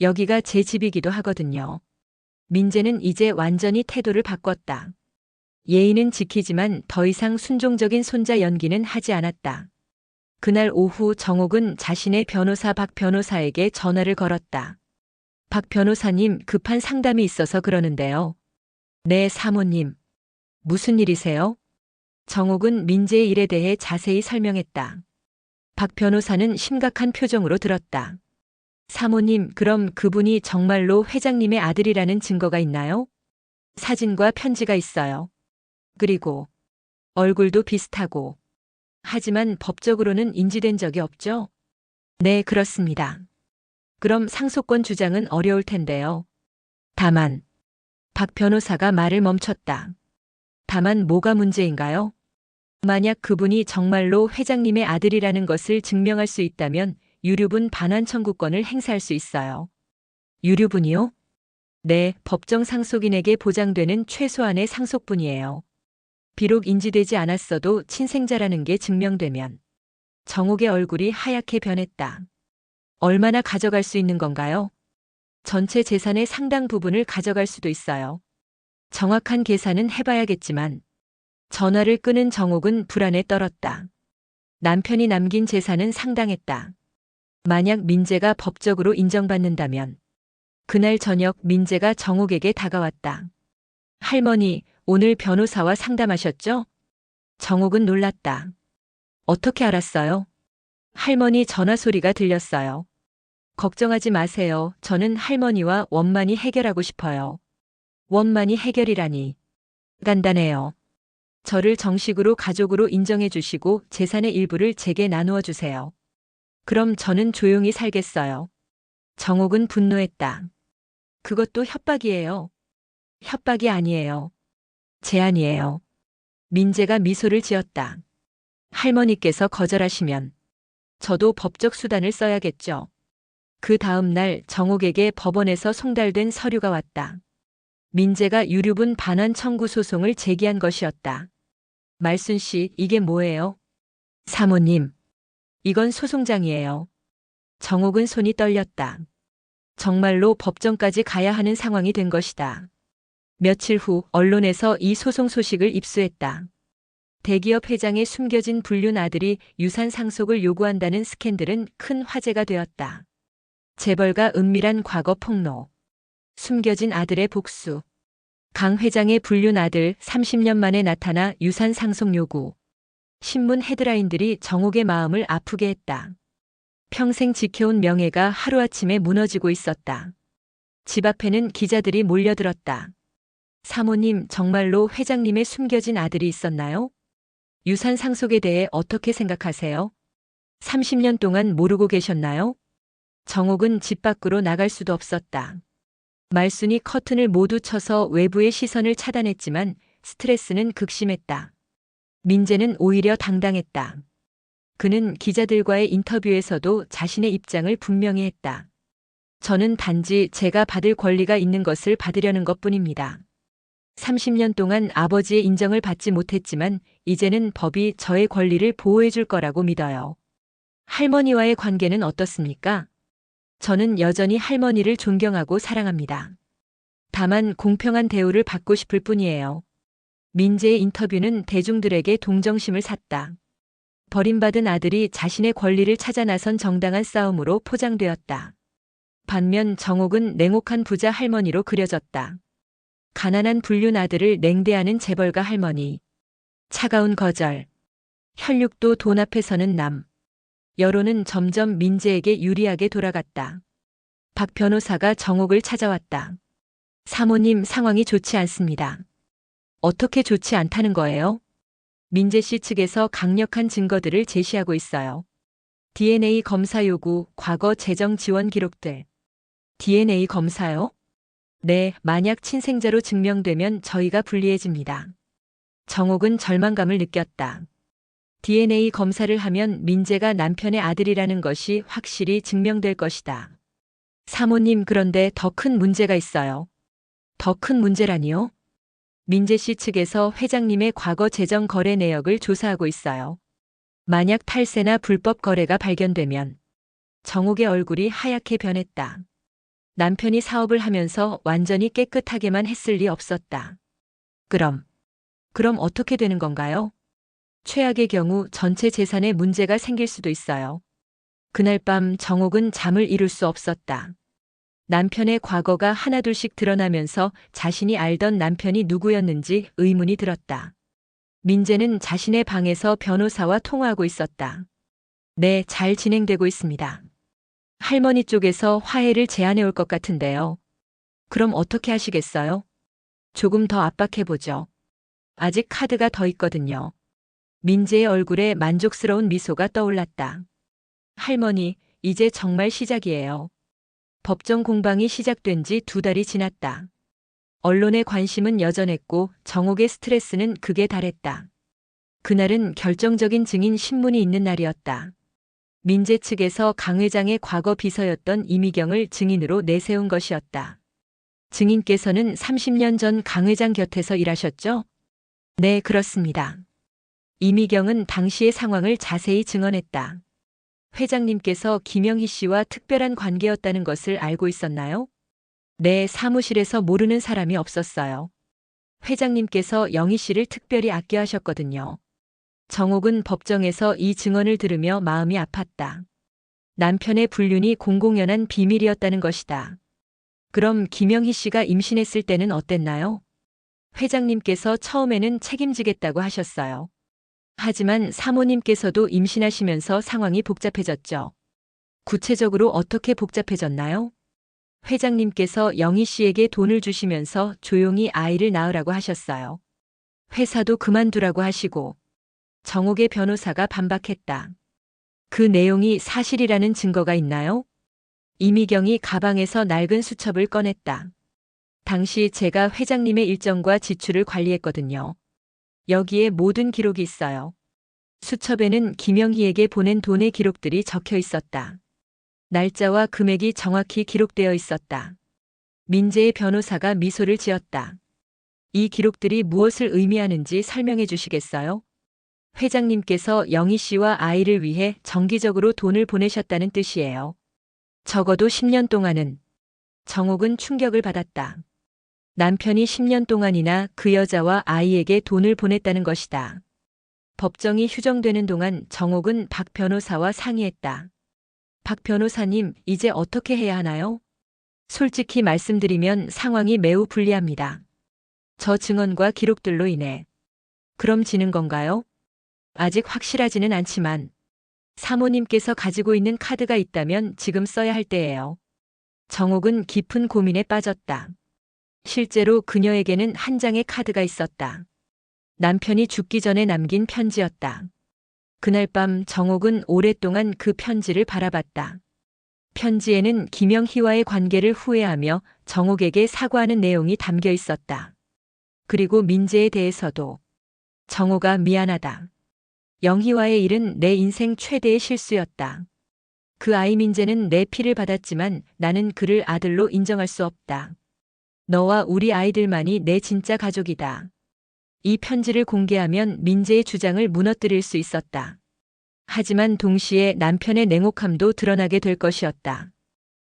여기가 제 집이기도 하거든요. 민재는 이제 완전히 태도를 바꿨다. 예의는 지키지만 더 이상 순종적인 손자 연기는 하지 않았다. 그날 오후 정옥은 자신의 변호사 박 변호사에게 전화를 걸었다. 박 변호사님, 급한 상담이 있어서 그러는데요. 네, 사모님. 무슨 일이세요? 정옥은 민재의 일에 대해 자세히 설명했다. 박 변호사는 심각한 표정으로 들었다. 사모님, 그럼 그분이 정말로 회장님의 아들이라는 증거가 있나요? 사진과 편지가 있어요. 그리고 얼굴도 비슷하고. 하지만 법적으로는 인지된 적이 없죠? 네, 그렇습니다. 그럼 상속권 주장은 어려울 텐데요. 다만, 박 변호사가 말을 멈췄다. 다만 뭐가 문제인가요? 만약 그분이 정말로 회장님의 아들이라는 것을 증명할 수 있다면 유류분 반환 청구권을 행사할 수 있어요. 유류분이요? 네, 법정 상속인에게 보장되는 최소한의 상속분이에요. 비록 인지되지 않았어도 친생자라는 게 증명되면. 정옥의 얼굴이 하얗게 변했다. 얼마나 가져갈 수 있는 건가요? 전체 재산의 상당 부분을 가져갈 수도 있어요. 정확한 계산은 해봐야겠지만. 전화를 끊은 정옥은 불안에 떨었다. 남편이 남긴 재산은 상당했다. 만약 민재가 법적으로 인정받는다면. 그날 저녁 민재가 정옥에게 다가왔다. 할머니, 오늘 변호사와 상담하셨죠? 정옥은 놀랐다. 어떻게 알았어요? 할머니 전화 소리가 들렸어요. 걱정하지 마세요. 저는 할머니와 원만히 해결하고 싶어요. 원만히 해결이라니. 간단해요. 저를 정식으로 가족으로 인정해 주시고 재산의 일부를 제게 나누어 주세요. 그럼 저는 조용히 살겠어요. 정옥은 분노했다. 그것도 협박이에요. 협박이 아니에요. 제안이에요. 민재가 미소를 지었다. 할머니께서 거절하시면 저도 법적 수단을 써야겠죠. 그 다음 날 정옥에게 법원에서 송달된 서류가 왔다. 민재가 유류분 반환 청구 소송을 제기한 것이었다. 말순 씨, 이게 뭐예요? 사모님, 이건 소송장이에요. 정옥은 손이 떨렸다. 정말로 법정까지 가야 하는 상황이 된 것이다. 며칠 후 언론에서 이 소송 소식을 입수했다. 대기업 회장의 숨겨진 불륜 아들이 유산 상속을 요구한다는 스캔들은 큰 화제가 되었다. 재벌가 은밀한 과거 폭로. 숨겨진 아들의 복수. 강 회장의 불륜 아들 30년 만에 나타나 유산 상속 요구. 신문 헤드라인들이 정옥의 마음을 아프게 했다. 평생 지켜온 명예가 하루아침에 무너지고 있었다. 집 앞에는 기자들이 몰려들었다. 사모님, 정말로 회장님의 숨겨진 아들이 있었나요? 유산 상속에 대해 어떻게 생각하세요? 30년 동안 모르고 계셨나요? 정옥은 집 밖으로 나갈 수도 없었다. 말순이 커튼을 모두 쳐서 외부의 시선을 차단했지만 스트레스는 극심했다. 민재는 오히려 당당했다. 그는 기자들과의 인터뷰에서도 자신의 입장을 분명히 했다. 저는 단지 제가 받을 권리가 있는 것을 받으려는 것뿐입니다. 30년 동안 아버지의 인정을 받지 못했지만 이제는 법이 저의 권리를 보호해 줄 거라고 믿어요. 할머니와의 관계는 어떻습니까? 저는 여전히 할머니를 존경하고 사랑합니다. 다만 공평한 대우를 받고 싶을 뿐이에요. 민재의 인터뷰는 대중들에게 동정심을 샀다. 버림받은 아들이 자신의 권리를 찾아 나선 정당한 싸움으로 포장되었다. 반면 정옥은 냉혹한 부자 할머니로 그려졌다. 가난한 불륜 아들을 냉대하는 재벌가 할머니. 차가운 거절. 혈육도 돈 앞에서는 남. 여론은 점점 민재에게 유리하게 돌아갔다. 박 변호사가 정옥을 찾아왔다. 사모님, 상황이 좋지 않습니다. 어떻게 좋지 않다는 거예요? 민재 씨 측에서 강력한 증거들을 제시하고 있어요. DNA 검사 요구, 과거 재정 지원 기록들. DNA 검사요? 네, 만약 친생자로 증명되면 저희가 불리해집니다. 정옥은 절망감을 느꼈다. DNA 검사를 하면 민재가 남편의 아들이라는 것이 확실히 증명될 것이다. 사모님, 그런데 더 큰 문제가 있어요. 더 큰 문제라니요? 민재 씨 측에서 회장님의 과거 재정 거래 내역을 조사하고 있어요. 만약 탈세나 불법 거래가 발견되면 정옥의 얼굴이 하얗게 변했다. 남편이 사업을 하면서 완전히 깨끗하게만 했을 리 없었다. 그럼 어떻게 되는 건가요? 최악의 경우 전체 재산에 문제가 생길 수도 있어요. 그날 밤 정옥은 잠을 이룰 수 없었다. 남편의 과거가 하나둘씩 드러나면서 자신이 알던 남편이 누구였는지 의문이 들었다. 민재는 자신의 방에서 변호사와 통화하고 있었다. 네, 잘 진행되고 있습니다. 할머니 쪽에서 화해를 제안해 올 것 같은데요. 그럼 어떻게 하시겠어요? 조금 더 압박해보죠. 아직 카드가 더 있거든요. 민재의 얼굴에 만족스러운 미소가 떠올랐다. 할머니, 이제 정말 시작이에요. 법정 공방이 시작된 지 2달이 지났다. 언론의 관심은 여전했고 정옥의 스트레스는 극에 달했다. 그날은 결정적인 증인 신문이 있는 날이었다. 민재 측에서 강 회장의 과거 비서였던 이미경을 증인으로 내세운 것이었다. 증인께서는 30년 전 강 회장 곁에서 일하셨죠? 네, 그렇습니다. 이미경은 당시의 상황을 자세히 증언했다. 회장님께서 김영희 씨와 특별한 관계였다는 것을 알고 있었나요? 네, 사무실에서 모르는 사람이 없었어요. 회장님께서 영희 씨를 특별히 아껴하셨거든요. 정옥은 법정에서 이 증언을 들으며 마음이 아팠다. 남편의 불륜이 공공연한 비밀이었다는 것이다. 그럼 김영희 씨가 임신했을 때는 어땠나요? 회장님께서 처음에는 책임지겠다고 하셨어요. 하지만 사모님께서도 임신하시면서 상황이 복잡해졌죠. 구체적으로 어떻게 복잡해졌나요? 회장님께서 영희 씨에게 돈을 주시면서 조용히 아이를 낳으라고 하셨어요. 회사도 그만두라고 하시고. 정옥의 변호사가 반박했다. 그 내용이 사실이라는 증거가 있나요? 이미경이 가방에서 낡은 수첩을 꺼냈다. 당시 제가 회장님의 일정과 지출을 관리했거든요. 여기에 모든 기록이 있어요. 수첩에는 김영희에게 보낸 돈의 기록들이 적혀 있었다. 날짜와 금액이 정확히 기록되어 있었다. 민재의 변호사가 미소를 지었다. 이 기록들이 무엇을 의미하는지 설명해 주시겠어요? 회장님께서 영희 씨와 아이를 위해 정기적으로 돈을 보내셨다는 뜻이에요. 적어도 10년 동안은. 정옥은 충격을 받았다. 남편이 10년 동안이나 그 여자와 아이에게 돈을 보냈다는 것이다. 법정이 휴정되는 동안 정옥은 박 변호사와 상의했다. 박 변호사님, 이제 어떻게 해야 하나요? 솔직히 말씀드리면 상황이 매우 불리합니다. 저 증언과 기록들로 인해. 그럼 지는 건가요? 아직 확실하지는 않지만 사모님께서 가지고 있는 카드가 있다면 지금 써야 할 때예요. 정옥은 깊은 고민에 빠졌다. 실제로 그녀에게는 한 장의 카드가 있었다. 남편이 죽기 전에 남긴 편지였다. 그날 밤 정옥은 오랫동안 그 편지를 바라봤다. 편지에는 김영희와의 관계를 후회하며 정옥에게 사과하는 내용이 담겨 있었다. 그리고 민재에 대해서도. 정옥아, 미안하다. 영희와의 일은 내 인생 최대의 실수였다. 그 아이 민재는 내 피를 받았지만 나는 그를 아들로 인정할 수 없다. 너와 우리 아이들만이 내 진짜 가족이다. 이 편지를 공개하면 민재의 주장을 무너뜨릴 수 있었다. 하지만 동시에 남편의 냉혹함도 드러나게 될 것이었다.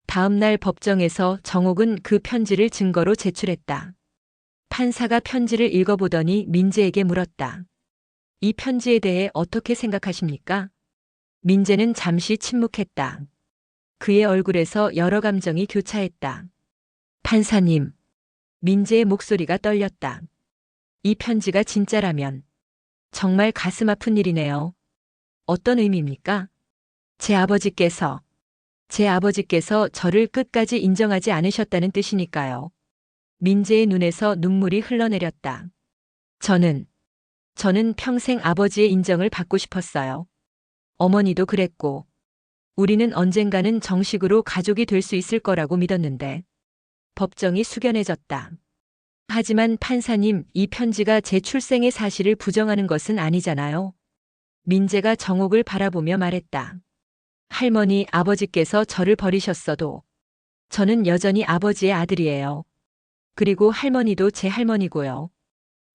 다음 날 법정에서 정옥은 그 편지를 증거로 제출했다. 판사가 편지를 읽어보더니 민재에게 물었다. 이 편지에 대해 어떻게 생각하십니까? 민재는 잠시 침묵했다. 그의 얼굴에서 여러 감정이 교차했다. 판사님. 민재의 목소리가 떨렸다. 이 편지가 진짜라면 정말 가슴 아픈 일이네요. 어떤 의미입니까? 제 아버지께서 저를 끝까지 인정하지 않으셨다는 뜻이니까요. 민재의 눈에서 눈물이 흘러내렸다. 저는 평생 아버지의 인정을 받고 싶었어요. 어머니도 그랬고. 우리는 언젠가는 정식으로 가족이 될 수 있을 거라고 믿었는데. 법정이 숙연해졌다. 하지만 판사님, 이 편지가 제 출생의 사실을 부정하는 것은 아니잖아요. 민재가 정옥을 바라보며 말했다. 할머니, 아버지께서 저를 버리셨어도 저는 여전히 아버지의 아들이에요. 그리고 할머니도 제 할머니고요.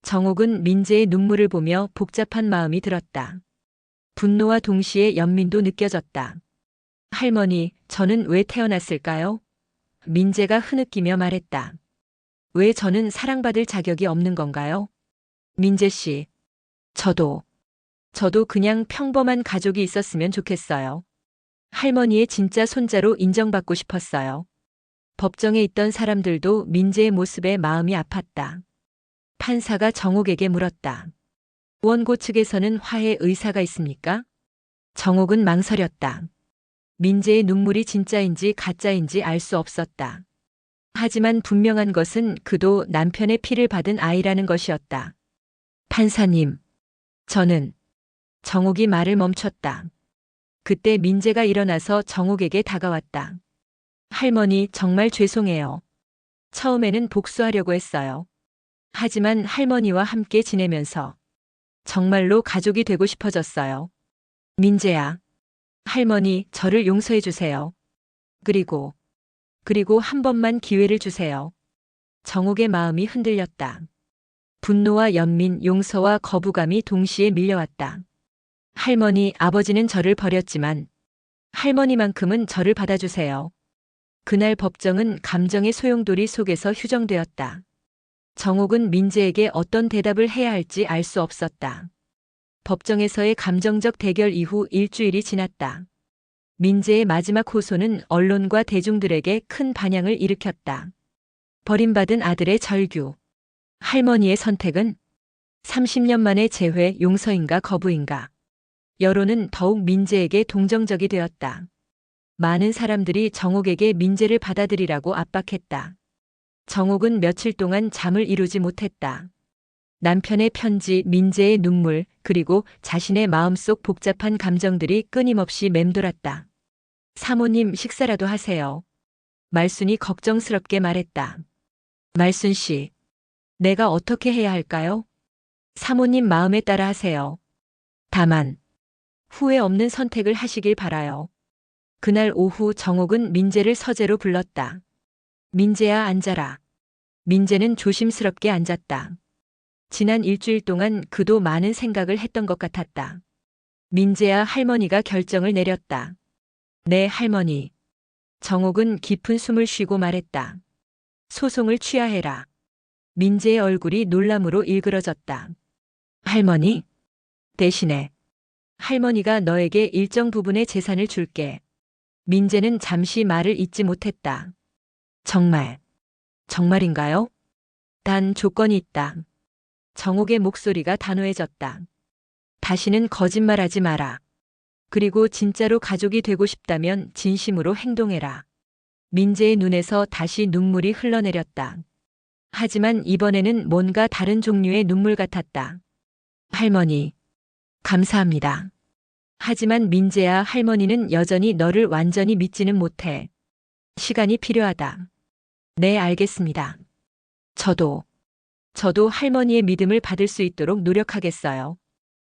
정옥은 민재의 눈물을 보며 복잡한 마음이 들었다. 분노와 동시에 연민도 느껴졌다. 할머니, 저는 왜 태어났을까요? 민재가 흐느끼며 말했다. 왜 저는 사랑받을 자격이 없는 건가요? 민재 씨, 저도 그냥 평범한 가족이 있었으면 좋겠어요. 할머니의 진짜 손자로 인정받고 싶었어요. 법정에 있던 사람들도 민재의 모습에 마음이 아팠다. 판사가 정옥에게 물었다. 원고 측에서는 화해 의사가 있습니까? 정옥은 망설였다. 민재의 눈물이 진짜인지 가짜인지 알 수 없었다. 하지만 분명한 것은 그도 남편의 피를 받은 아이라는 것이었다. 판사님, 저는 정옥이 말을 멈췄다. 그때 민재가 일어나서 정옥에게 다가왔다. 할머니, 정말 죄송해요. 처음에는 복수하려고 했어요. 하지만 할머니와 함께 지내면서 정말로 가족이 되고 싶어졌어요. 민재야, 할머니, 저를 용서해 주세요. 그리고 한 번만 기회를 주세요. 정옥의 마음이 흔들렸다. 분노와 연민, 용서와 거부감이 동시에 밀려왔다. 할머니, 아버지는 저를 버렸지만 할머니만큼은 저를 받아주세요. 그날 법정은 감정의 소용돌이 속에서 휴정되었다. 정옥은 민재에게 어떤 대답을 해야 할지 알 수 없었다. 법정에서의 감정적 대결 이후 일주일이 지났다. 민재의 마지막 호소는 언론과 대중들에게 큰 반향을 일으켰다. 버림받은 아들의 절규. 할머니의 선택은 30년 만의 재회, 용서인가 거부인가. 여론은 더욱 민재에게 동정적이 되었다. 많은 사람들이 정옥에게 민재를 받아들이라고 압박했다. 정옥은 며칠 동안 잠을 이루지 못했다. 남편의 편지, 민재의 눈물, 그리고 자신의 마음속 복잡한 감정들이 끊임없이 맴돌았다. 사모님, 식사라도 하세요. 말순이 걱정스럽게 말했다. 말순 씨, 내가 어떻게 해야 할까요? 사모님 마음에 따라 하세요. 다만 후회 없는 선택을 하시길 바라요. 그날 오후 정옥은 민재를 서재로 불렀다. 민재야, 앉아라. 민재는 조심스럽게 앉았다. 지난 일주일 동안 그도 많은 생각을 했던 것 같았다. 민재야, 할머니가 결정을 내렸다. 네, 할머니. 정옥은 깊은 숨을 쉬고 말했다. 소송을 취하해라. 민재의 얼굴이 놀람으로 일그러졌다. 할머니? 대신에 할머니가 너에게 일정 부분의 재산을 줄게. 민재는 잠시 말을 잇지 못했다. 정말인가요? 단 조건이 있다. 정옥의 목소리가 단호해졌다. 다시는 거짓말하지 마라. 그리고 진짜로 가족이 되고 싶다면 진심으로 행동해라. 민재의 눈에서 다시 눈물이 흘러내렸다. 하지만 이번에는 뭔가 다른 종류의 눈물 같았다. 할머니, 감사합니다. 하지만 민재야, 할머니는 여전히 너를 완전히 믿지는 못해. 시간이 필요하다. 네, 알겠습니다. 저도 할머니의 믿음을 받을 수 있도록 노력하겠어요.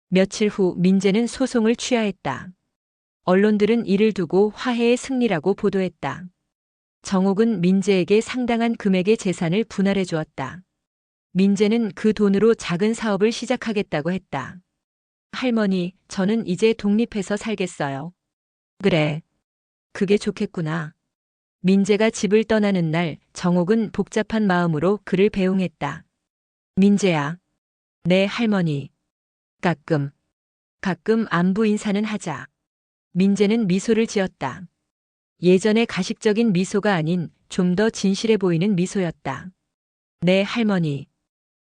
며칠 후 민재는 소송을 취하했다. 언론들은 이를 두고 화해의 승리라고 보도했다. 정옥은 민재에게 상당한 금액의 재산을 분할해 주었다. 민재는 그 돈으로 작은 사업을 시작하겠다고 했다. 할머니, 저는 이제 독립해서 살겠어요. 그래, 그게 좋겠구나. 민재가 집을 떠나는 날 정옥은 복잡한 마음으로 그를 배웅했다. 민재야. 네, 할머니. 가끔 안부 인사는 하자. 민재는 미소를 지었다. 예전의 가식적인 미소가 아닌 좀 더 진실해 보이는 미소였다. 네, 할머니.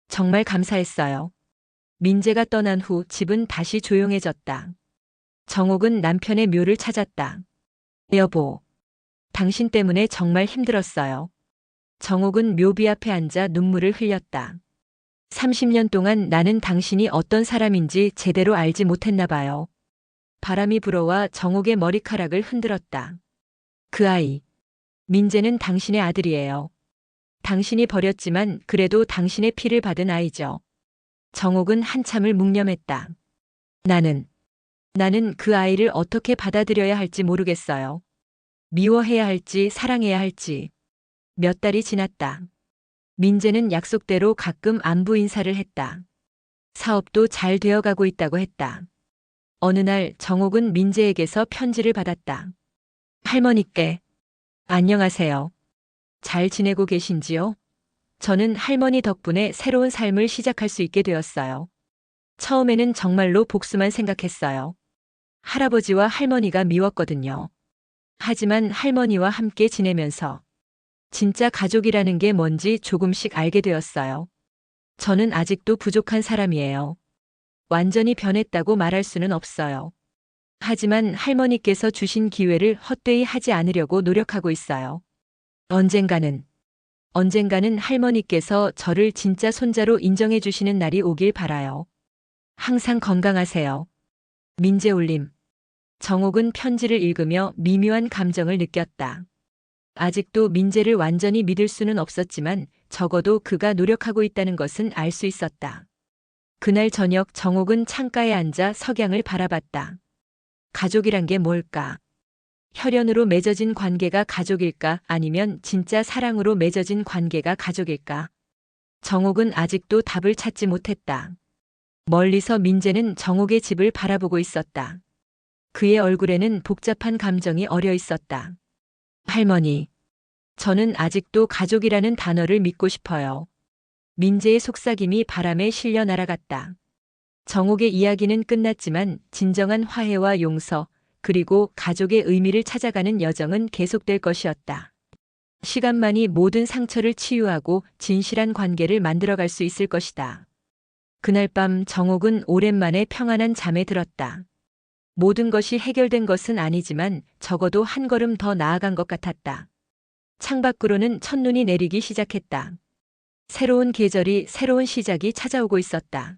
정말 감사했어요. 민재가 떠난 후 집은 다시 조용해졌다. 정옥은 남편의 묘를 찾았다. 여보, 당신 때문에 정말 힘들었어요. 정옥은 묘비 앞에 앉아 눈물을 흘렸다. 30년 동안 나는 당신이 어떤 사람인지 제대로 알지 못했나 봐요. 바람이 불어와 정옥의 머리카락을 흔들었다. 그 아이. 민재는 당신의 아들이에요. 당신이 버렸지만 그래도 당신의 피를 받은 아이죠. 정옥은 한참을 묵념했다. 나는 그 아이를 어떻게 받아들여야 할지 모르겠어요. 미워해야 할지 사랑해야 할지. 몇 달이 지났다. 민재는 약속대로 가끔 안부 인사를 했다. 사업도 잘 되어가고 있다고 했다. 어느 날 정옥은 민재에게서 편지를 받았다. 할머니께. 안녕하세요. 잘 지내고 계신지요? 저는 할머니 덕분에 새로운 삶을 시작할 수 있게 되었어요. 처음에는 정말로 복수만 생각했어요. 할아버지와 할머니가 미웠거든요. 하지만 할머니와 함께 지내면서 진짜 가족이라는 게 뭔지 조금씩 알게 되었어요. 저는 아직도 부족한 사람이에요. 완전히 변했다고 말할 수는 없어요. 하지만 할머니께서 주신 기회를 헛되이 하지 않으려고 노력하고 있어요. 언젠가는 할머니께서 저를 진짜 손자로 인정해 주시는 날이 오길 바라요. 항상 건강하세요. 민재 올림. 정옥은 편지를 읽으며 미묘한 감정을 느꼈다. 아직도 민재를 완전히 믿을 수는 없었지만 적어도 그가 노력하고 있다는 것은 알 수 있었다. 그날 저녁 정옥은 창가에 앉아 석양을 바라봤다. 가족이란 게 뭘까? 혈연으로 맺어진 관계가 가족일까? 아니면 진짜 사랑으로 맺어진 관계가 가족일까? 정옥은 아직도 답을 찾지 못했다. 멀리서 민재는 정옥의 집을 바라보고 있었다. 그의 얼굴에는 복잡한 감정이 어려 있었다. 할머니, 저는 아직도 가족이라는 단어를 믿고 싶어요. 민재의 속삭임이 바람에 실려 날아갔다. 정옥의 이야기는 끝났지만 진정한 화해와 용서, 그리고 가족의 의미를 찾아가는 여정은 계속될 것이었다. 시간만이 모든 상처를 치유하고 진실한 관계를 만들어갈 수 있을 것이다. 그날 밤 정옥은 오랜만에 평안한 잠에 들었다. 모든 것이 해결된 것은 아니지만 적어도 한 걸음 더 나아간 것 같았다. 창밖으로는 첫눈이 내리기 시작했다. 새로운 계절이 새로운 시작이 찾아오고 있었다.